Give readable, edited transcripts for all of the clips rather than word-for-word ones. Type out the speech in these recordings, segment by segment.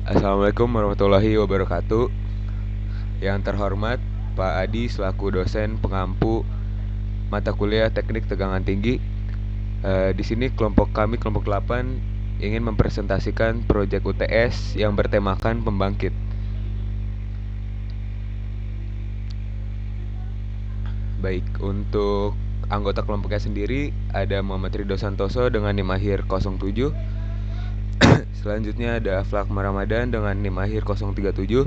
Assalamualaikum warahmatullahi wabarakatuh. Yang terhormat Pak Adi selaku dosen pengampu mata kuliah Teknik Tegangan Tinggi. Di sini kelompok 8 ingin mempresentasikan proyek UTS yang bertemakan pembangkit. Baik, untuk anggota kelompoknya sendiri ada Muhammad Ridho Santoso dengan NIM akhir 07. Selanjutnya ada Aflak Ramadan dengan NIM akhir 037.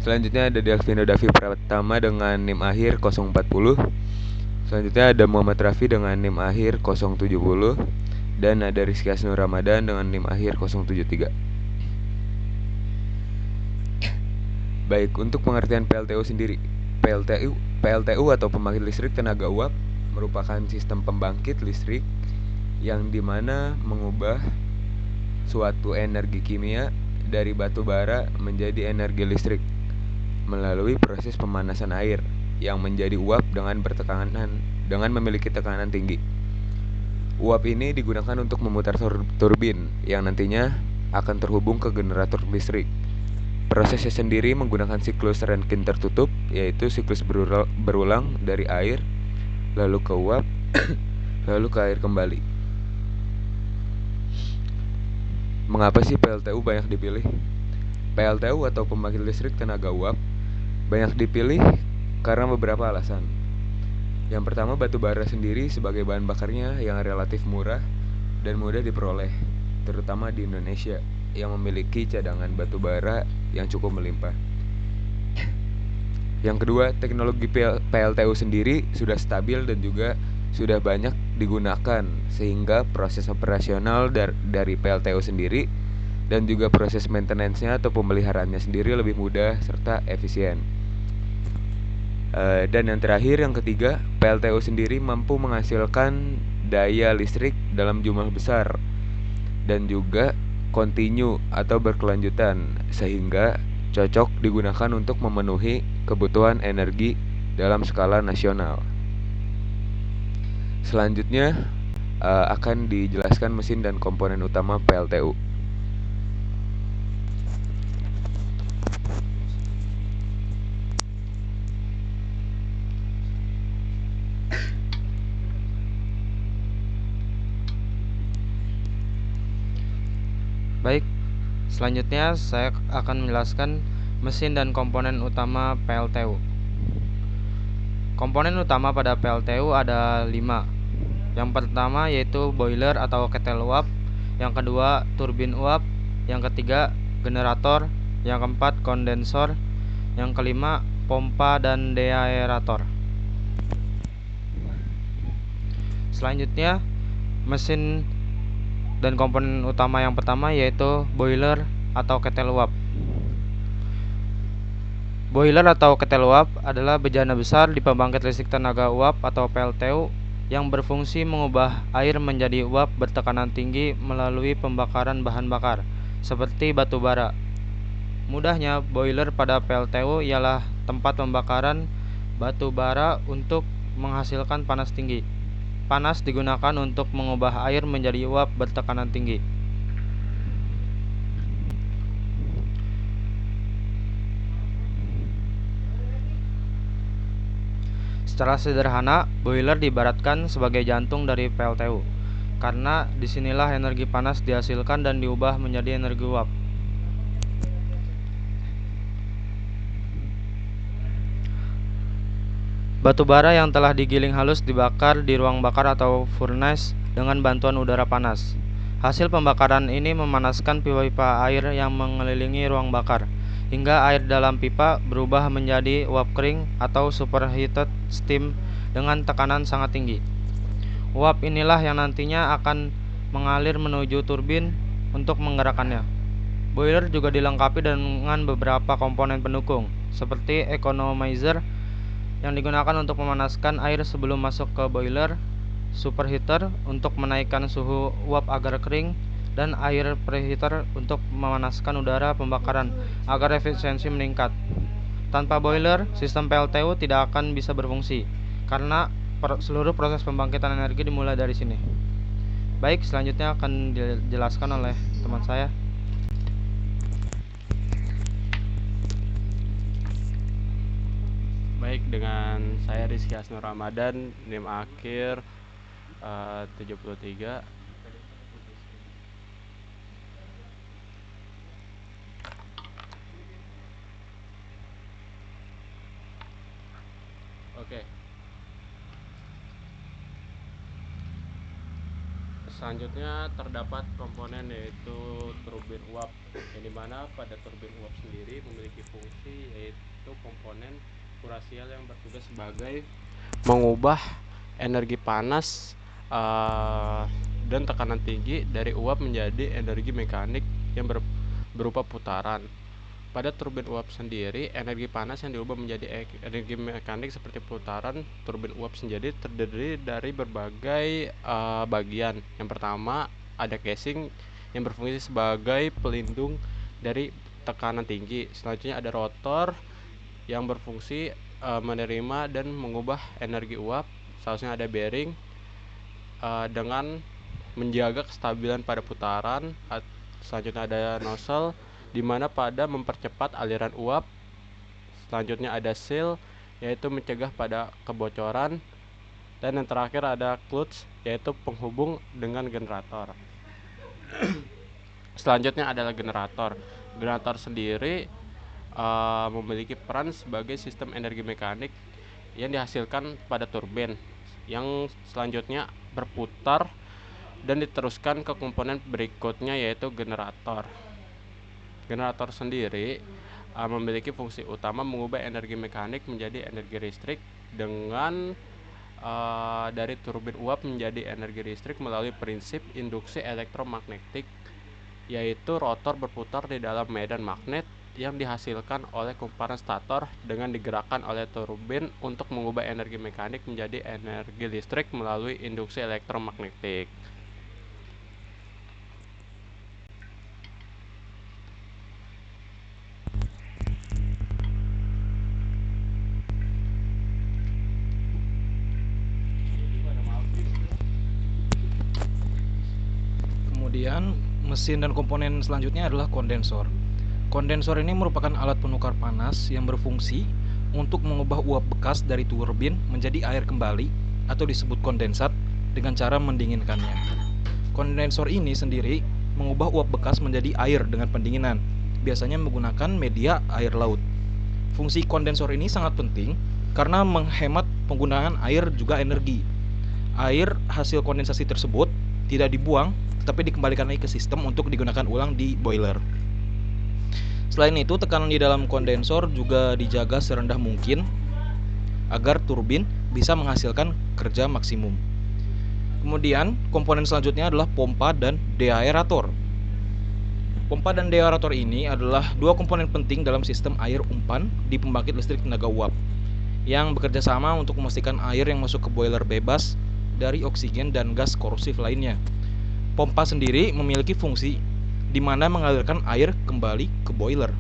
Selanjutnya ada Delvino Davi Pratama dengan NIM akhir 040. Selanjutnya ada Muhammad Rafi dengan NIM akhir 070. Dan ada Rizky Asnur Ramadan dengan NIM akhir 073. Baik, untuk pengertian PLTU sendiri. PLTU atau pembangkit listrik tenaga uap merupakan sistem pembangkit listrik yang dimana mengubah suatu energi kimia dari batu bara menjadi energi listrik melalui proses pemanasan air yang menjadi uap dengan memiliki tekanan tinggi. Uap ini digunakan untuk memutar turbin yang nantinya akan terhubung ke generator listrik. Prosesnya sendiri menggunakan siklus Rankine tertutup, yaitu siklus berulang dari air, lalu ke uap, lalu ke air kembali. Mengapa sih PLTU banyak dipilih? PLTU atau pembangkit listrik tenaga uap banyak dipilih karena beberapa alasan. Yang pertama, batu bara sendiri sebagai bahan bakarnya yang relatif murah dan mudah diperoleh, terutama di Indonesia yang memiliki cadangan batu bara yang cukup melimpah. Yang kedua, teknologi PLTU sendiri sudah stabil dan juga sudah banyak digunakan, sehingga proses operasional dari PLTU sendiri dan juga proses maintenance-nya atau pemeliharaannya sendiri lebih mudah serta efisien. Dan yang terakhir, yang ketiga, PLTU sendiri mampu menghasilkan daya listrik dalam jumlah besar dan juga kontinu atau berkelanjutan, sehingga cocok digunakan untuk memenuhi kebutuhan energi dalam skala nasional. Selanjutnya akan dijelaskan mesin dan komponen utama PLTU. Baik, selanjutnya saya akan menjelaskan mesin dan komponen utama PLTU. Komponen utama pada PLTU ada 5. Yang pertama yaitu boiler atau ketel uap, yang kedua turbin uap, yang ketiga generator, yang keempat kondensor, yang kelima pompa dan deaerator. Selanjutnya, mesin dan komponen utama yang pertama yaitu boiler atau ketel uap. Boiler atau ketel uap adalah bejana besar di pembangkit listrik tenaga uap atau PLTU yang berfungsi mengubah air menjadi uap bertekanan tinggi melalui pembakaran bahan bakar seperti batu bara. Mudahnya, boiler pada PLTU ialah tempat pembakaran batu bara untuk menghasilkan panas tinggi. Panas digunakan untuk mengubah air menjadi uap bertekanan tinggi. Secara sederhana, boiler diibaratkan sebagai jantung dari PLTU, karena disinilah energi panas dihasilkan dan diubah menjadi energi uap. Batu bara yang telah digiling halus dibakar di ruang bakar atau furnace dengan bantuan udara panas. Hasil pembakaran ini memanaskan pipa-pipa air yang mengelilingi ruang bakar, hingga air dalam pipa berubah menjadi uap kering atau superheated steam dengan tekanan sangat tinggi. Uap inilah yang nantinya akan mengalir menuju turbin untuk menggerakkannya. Boiler juga dilengkapi dengan beberapa komponen pendukung, seperti economizer yang digunakan untuk memanaskan air sebelum masuk ke boiler, superheater untuk menaikkan suhu uap agar kering, dan air preheater untuk memanaskan udara pembakaran agar efisiensi meningkat. Tanpa boiler, sistem PLTU tidak akan bisa berfungsi karena seluruh proses pembangkitan energi dimulai dari sini. Baik, selanjutnya akan dijelaskan oleh teman saya. dengan saya Rizky Hasnur Ramadan, NIM akhir 73. Oke. Selanjutnya terdapat komponen yaitu turbin uap, yang dimana pada turbin uap sendiri memiliki fungsi yaitu komponen kurasial yang bertugas sebagai mengubah energi panas dan tekanan tinggi dari uap menjadi energi mekanik yang berupa putaran. Pada turbin uap sendiri, energi panas yang diubah menjadi energi mekanik seperti putaran turbin uap sendiri terdiri dari berbagai bagian. Yang pertama, ada casing yang berfungsi sebagai pelindung dari tekanan tinggi. Selanjutnya ada rotor yang berfungsi menerima dan mengubah energi uap. Selanjutnya ada bearing dengan menjaga kestabilan pada putaran. Selanjutnya ada nozzle di mana pada mempercepat aliran uap. Selanjutnya ada seal yaitu mencegah pada kebocoran, dan yang terakhir ada clutch yaitu penghubung dengan generator. Selanjutnya adalah generator. Generator sendiri memiliki peran sebagai sistem energi mekanik yang dihasilkan pada turbin yang selanjutnya berputar dan diteruskan ke komponen berikutnya yaitu generator. Generator sendiri memiliki fungsi utama mengubah energi mekanik menjadi energi listrik dengan dari turbin uap menjadi energi listrik melalui prinsip induksi elektromagnetik, yaitu rotor berputar di dalam medan magnet yang dihasilkan oleh kumparan stator dengan digerakkan oleh turbin untuk mengubah energi mekanik menjadi energi listrik melalui induksi elektromagnetik. Kemudian mesin dan komponen selanjutnya adalah kondensor. Kondensor ini merupakan alat penukar panas yang berfungsi untuk mengubah uap bekas dari turbin menjadi air kembali atau disebut kondensat dengan cara mendinginkannya. Kondensor ini sendiri mengubah uap bekas menjadi air dengan pendinginan, biasanya menggunakan media air laut. Fungsi kondensor ini sangat penting karena menghemat penggunaan air juga energi. Air hasil kondensasi tersebut tidak dibuang, tetapi dikembalikan lagi ke sistem untuk digunakan ulang di boiler. Selain itu, tekanan di dalam kondensor juga dijaga serendah mungkin agar turbin bisa menghasilkan kerja maksimum. Kemudian, komponen selanjutnya adalah pompa dan deaerator. Pompa dan deaerator ini adalah dua komponen penting dalam sistem air umpan di pembangkit listrik tenaga uap yang bekerja sama untuk memastikan air yang masuk ke boiler bebas dari oksigen dan gas korosif lainnya. Pompa sendiri memiliki fungsi di mana mengalirkan air kembali ke boiler.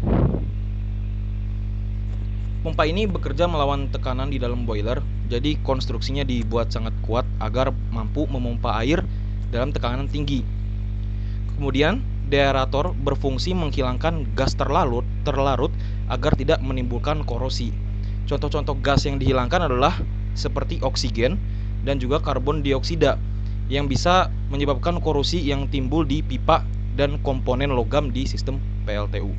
Pompa ini bekerja melawan tekanan di dalam boiler, jadi konstruksinya dibuat sangat kuat agar mampu memompa air dalam tekanan tinggi. Kemudian, deaerator berfungsi menghilangkan gas terlarut agar tidak menimbulkan korosi. Contoh-contoh gas yang dihilangkan adalah seperti oksigen dan juga karbon dioksida yang bisa menyebabkan korosi yang timbul di pipa dan komponen logam di sistem PLTU.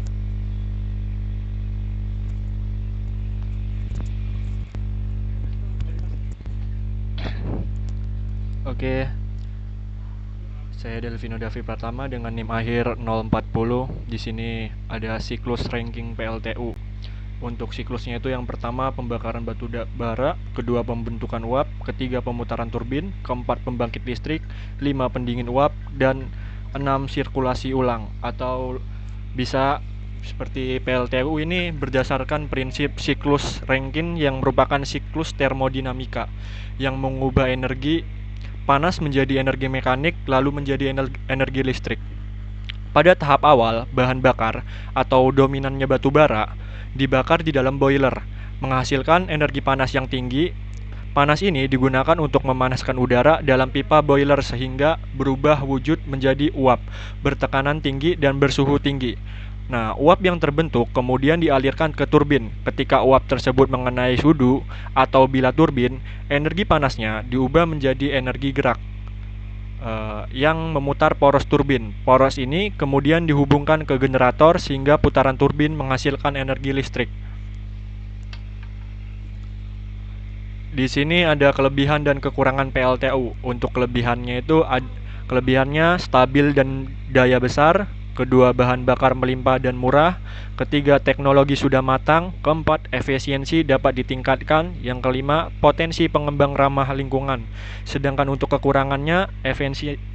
Oke, saya Delvino Davi Pratama dengan NIM akhir 040. Di sini ada siklus ranking PLTU. Untuk siklusnya itu yang pertama pembakaran batu bara, kedua pembentukan uap, ketiga pemutaran turbin, keempat pembangkit listrik, 5 pendingin uap, dan 6 sirkulasi ulang. Atau bisa seperti PLTU ini berdasarkan prinsip siklus Rankine yang merupakan siklus termodinamika yang mengubah energi panas menjadi energi mekanik lalu menjadi energi listrik. Pada tahap awal, bahan bakar atau dominannya batu bara dibakar di dalam boiler, menghasilkan energi panas yang tinggi. Panas ini digunakan untuk memanaskan udara dalam pipa boiler sehingga berubah wujud menjadi uap, bertekanan tinggi dan bersuhu tinggi. Nah, uap yang terbentuk kemudian dialirkan ke turbin. Ketika uap tersebut mengenai sudu atau bilah turbin, energi panasnya diubah menjadi energi gerak yang memutar poros turbin. Poros ini kemudian dihubungkan ke generator sehingga putaran turbin menghasilkan energi listrik. Di sini ada kelebihan dan kekurangan PLTU. Untuk kelebihannya itu kelebihannya stabil dan daya besar. Kedua, bahan bakar melimpah dan murah. Ketiga, teknologi sudah matang. Keempat, efisiensi dapat ditingkatkan. Yang kelima, potensi pengembang ramah lingkungan. Sedangkan untuk kekurangannya,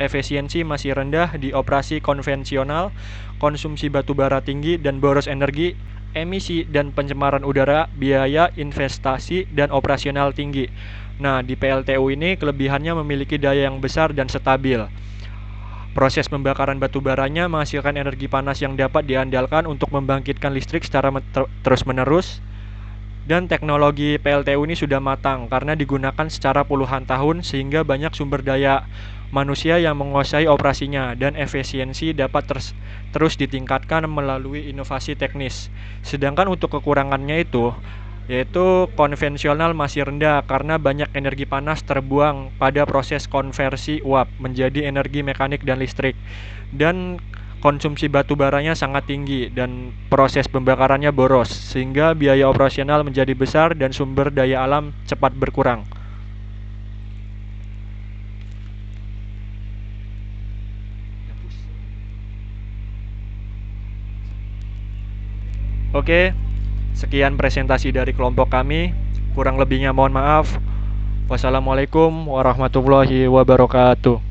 efisiensi masih rendah di operasi konvensional, konsumsi batu bara tinggi dan boros energi, emisi dan pencemaran udara, biaya investasi dan operasional tinggi. Nah, di PLTU ini kelebihannya memiliki daya yang besar dan stabil. Proses pembakaran batu baranya menghasilkan energi panas yang dapat diandalkan untuk membangkitkan listrik secara terus-menerus. Dan teknologi PLTU ini sudah matang karena digunakan secara puluhan tahun sehingga banyak sumber daya manusia yang menguasai operasinya dan efisiensi dapat terus ditingkatkan melalui inovasi teknis. Sedangkan untuk kekurangannya itu yaitu konvensional masih rendah karena banyak energi panas terbuang pada proses konversi uap menjadi energi mekanik dan listrik, dan konsumsi batu baranya sangat tinggi dan proses pembakarannya boros sehingga biaya operasional menjadi besar dan sumber daya alam cepat berkurang. Oke, sekian presentasi dari kelompok kami. Kurang lebihnya mohon maaf. Wassalamualaikum warahmatullahi wabarakatuh.